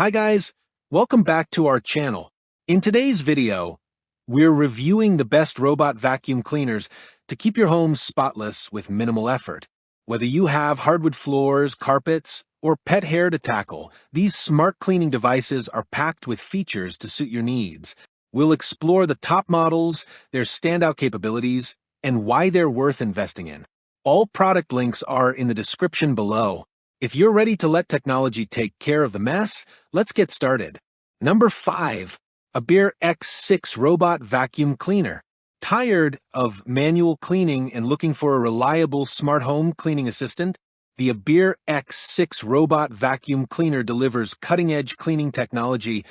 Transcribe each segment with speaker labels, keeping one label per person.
Speaker 1: Hi guys, welcome back to our channel. In today's video, we're reviewing the best robot vacuum cleaners to keep your home spotless with minimal effort. Whether you have hardwood floors, carpets, or pet hair to tackle, these smart cleaning devices are packed with features to suit your needs. We'll explore the top models, their standout capabilities, and why they're worth investing in. All product links are in the description below. If you're ready to let technology take care of the mess, let's get started. Number 5. ABIR X6 Robot Vacuum Cleaner. Tired of manual cleaning and looking for a reliable smart home cleaning assistant? The ABIR X6 Robot Vacuum Cleaner delivers cutting-edge cleaning technology,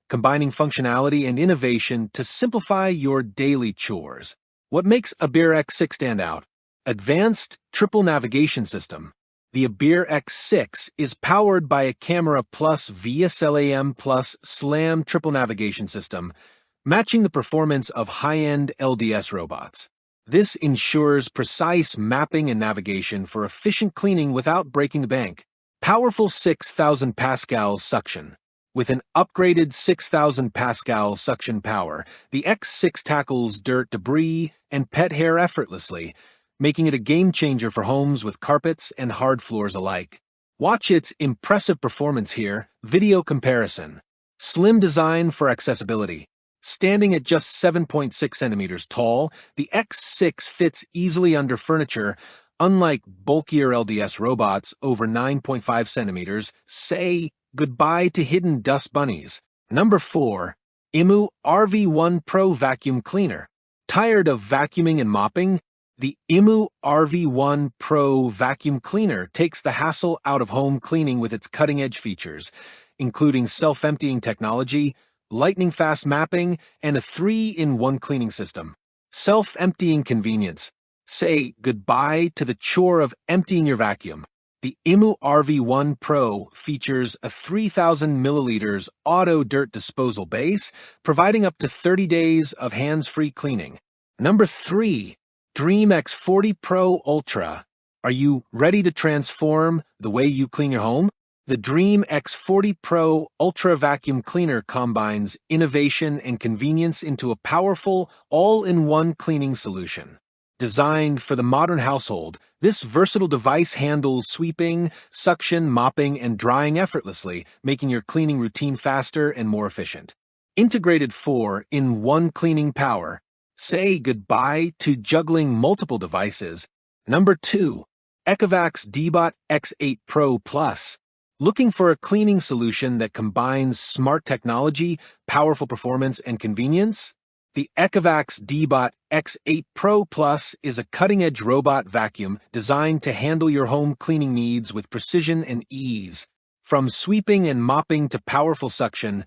Speaker 1: combining functionality and innovation to simplify your daily chores. What makes ABIR X6 stand out? Advanced Triple Navigation System. The ABIR X6 is powered by a Camera Plus VSLAM Plus SLAM Triple Navigation System, matching the performance of high-end LDS robots. This ensures precise mapping and navigation for efficient cleaning without breaking the bank. Powerful 6,000 pascals suction. With an upgraded 6,000 pascal suction power, the X6 tackles dirt, debris, and pet hair effortlessly, making it a game-changer for homes with carpets and hard floors alike. Watch its impressive performance here. Video comparison. Slim design for accessibility. Standing at just 7.6 centimeters tall, the X6 fits easily under furniture, unlike bulkier LDS robots over 9.5 centimeters. Say goodbye to hidden dust bunnies. Number 4. IMOU RV1 Pro Vacuum Cleaner. Tired of vacuuming and mopping? The IMOU RV1 Pro Vacuum Cleaner takes the hassle out of home cleaning with its cutting-edge features, including self-emptying technology, lightning-fast mapping, and a 3-in-1 cleaning system. Self-emptying convenience. Say goodbye to the chore of emptying your vacuum. The IMOU RV1 Pro features a 3,000 milliliters auto dirt disposal base, providing up to 30 days of hands-free cleaning. Number 3. Dreame X40 Pro Ultra. Are you ready to transform the way you clean your home? The Dreame X40 Pro Ultra Vacuum Cleaner combines innovation and convenience into a powerful, all-in-one cleaning solution. Designed for the modern household, this versatile device handles sweeping, suction, mopping, and drying effortlessly, making your cleaning routine faster and more efficient. Integrated 4-in-1 cleaning power. Say goodbye to juggling multiple devices. Number 2. Ecovacs Deebot X8 Pro Plus. Looking for a cleaning solution that combines smart technology, powerful performance, and convenience? The Ecovacs Deebot X8 Pro Plus is a cutting-edge robot vacuum designed to handle your home cleaning needs with precision and ease. From sweeping and mopping to powerful suction,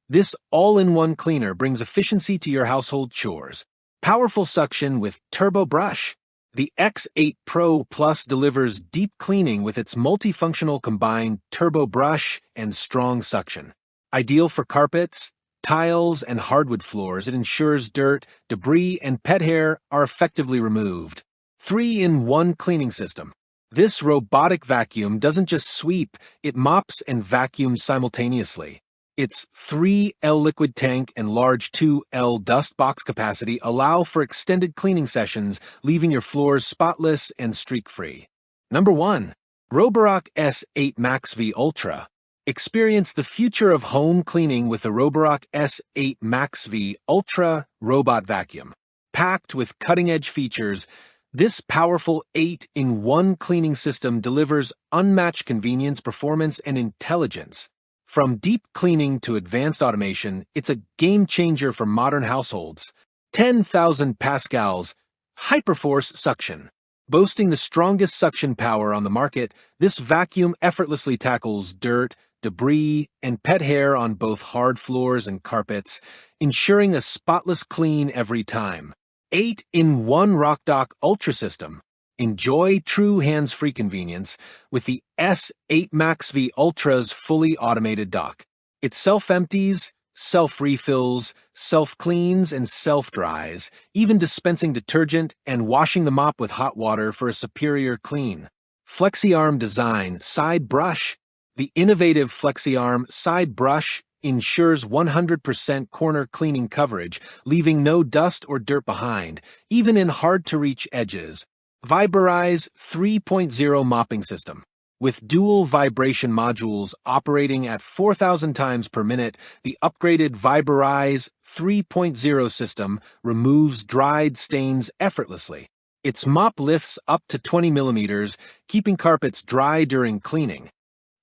Speaker 1: this all-in-one cleaner brings efficiency to your household chores. Powerful suction with turbo brush. The X8 Pro Plus delivers deep cleaning with its multifunctional combined turbo brush and strong suction. Ideal for carpets, tiles, and hardwood floors, it ensures dirt, debris, and pet hair are effectively removed. 3-in-1 cleaning system. This robotic vacuum doesn't just sweep, it mops and vacuums simultaneously. Its 3L liquid tank and large 2L dust box capacity allow for extended cleaning sessions, leaving your floors spotless and streak-free. Number 1. Roborock S8 MaxV Ultra. Experience the future of home cleaning with the Roborock S8 MaxV Ultra Robot Vacuum. Packed with cutting-edge features, this powerful 8-in-1 cleaning system delivers unmatched convenience, performance, and intelligence. From deep cleaning to advanced automation, it's a game-changer for modern households. 10,000 pascals, hyperforce suction. Boasting the strongest suction power on the market, this vacuum effortlessly tackles dirt, debris, and pet hair on both hard floors and carpets, ensuring a spotless clean every time. 8-in-1 RockDock Ultra System. Enjoy true hands-free convenience with the S8 MaxV Ultra's fully automated dock. It self-empties, self-refills, self-cleans, and self-dries, even dispensing detergent and washing the mop with hot water for a superior clean. Flexi-arm design, side brush. The innovative FlexiArm side brush ensures 100% corner cleaning coverage, leaving no dust or dirt behind, even in hard-to-reach edges. Viberize 3.0 mopping system. With dual vibration modules operating at 4,000 times per minute, the upgraded Viberize 3.0 system removes dried stains effortlessly. Its mop lifts up to 20 millimeters, keeping carpets dry during cleaning.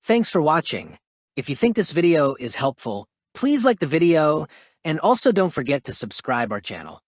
Speaker 2: Thanks for watching. If you think this video is helpful, please like the video and also don't forget to subscribe our channel.